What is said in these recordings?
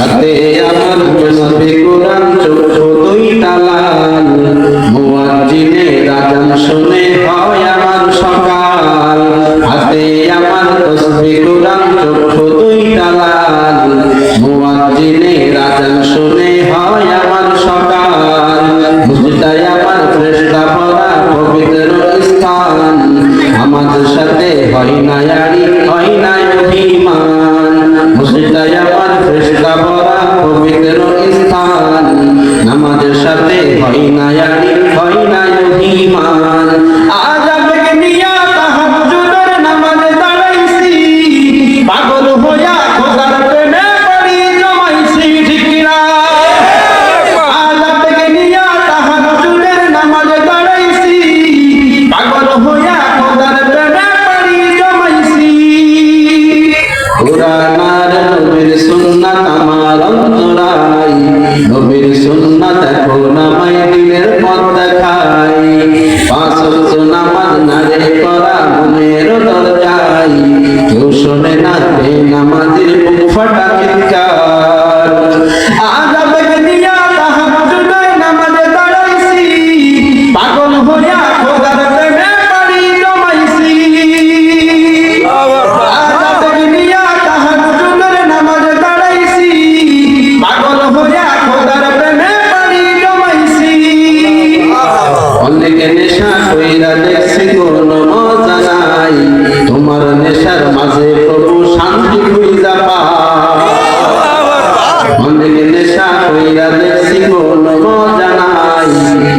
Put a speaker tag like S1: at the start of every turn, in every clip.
S1: হাতে আমার তসবিহ কোরআন চক্ষু দুইটা লাল মুয়াজ্জিনের আযান শুনে হয় আমার সকাল হাতে আমার তসবিহ কোরআন চক্ষু দুইটা লাল মুয়াজ্জিনের আযান শুনে হয় আমার সকাল মসজিদটাই আমার ফেরেশতা ভরা পবিত্র স্থান আমাদের সাথে হয় না ইয়ারি হয় না অভিমান মসজিদটাই আমার ফেরেশতা ভরা পবিত্র স্থান আমাদের সাথে হয় না ইয়ারি হয় না অভিমান আজ আবেগে নিয়া তাহাজ্জুদের নামাজে দাঁড়াইছি পাগল হইয়া খোদার প্রেমে পড়ি জমাইছি ঠিক না আজ আবেগে নিয়া তাহাজ্জুদের নামাজে দাঁড়াইছি পাগল হইয়া খোদার প্রেমে পড়ি জমাইছি কোরআন আর নবীর সুন্নাত আমার অন্তরাই নবীর সুন্নাত এখন আমায় দিলের পথ দেখাই পাঁচ ওয়াক্ত নামাজ নারে করা মনের দরজায় কেউ শোনে না বেনামাজির বুক ফাটা চিৎকার আজ আবেগ নিয়া তাহাজ্জুদের নামাজে দাঁড়াইছি পাগল হইয়া খোদার প্রেমে পড়ি জমাইছি আজ আবেগ নিয়া তাহাজ্জুদের নামাজে দাঁড়াইছি পাগল হইয়া খোদার প্রেমে পড়ি জমাইছি অনেকে নেশা কইরা দেখছি কোনো মজা নাই তোমার নেশার মাঝে প্রভু শান্তি খুঁজা পায় অনেকে নেশা কইরা দেখছি কোনো মজা নাই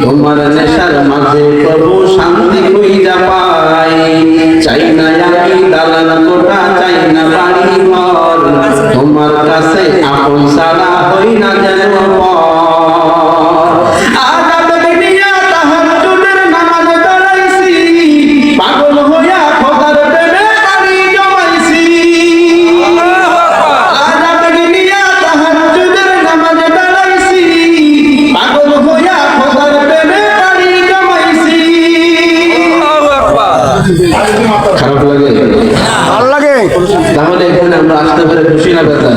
S1: তোমার নেশার মাঝে প্রভু শান্তি খুঁজা পায় চাই না আমি দালান কোঠা চাই না বাড়ি ঘর তোমার কাছে আপন ছাড়া হই না যেন পর আজ আবেগ নিয়া তাহাজ্জুদের নামাজে দাঁড়াইছি পাগল হইয়া খোদার প্রেমে পড়ি জমাইছি আজ আবেগ নিয়া তাহাজ্জুদের নামাজে দাঁড়াইছি পাগল হইয়া খোদার প্রেমে পড়ি জমাইছি খারাপ লাগে?
S2: ভালো লাগে।
S1: তাহলে এখানে আমরা আসতে পারে খুশি না বেজার?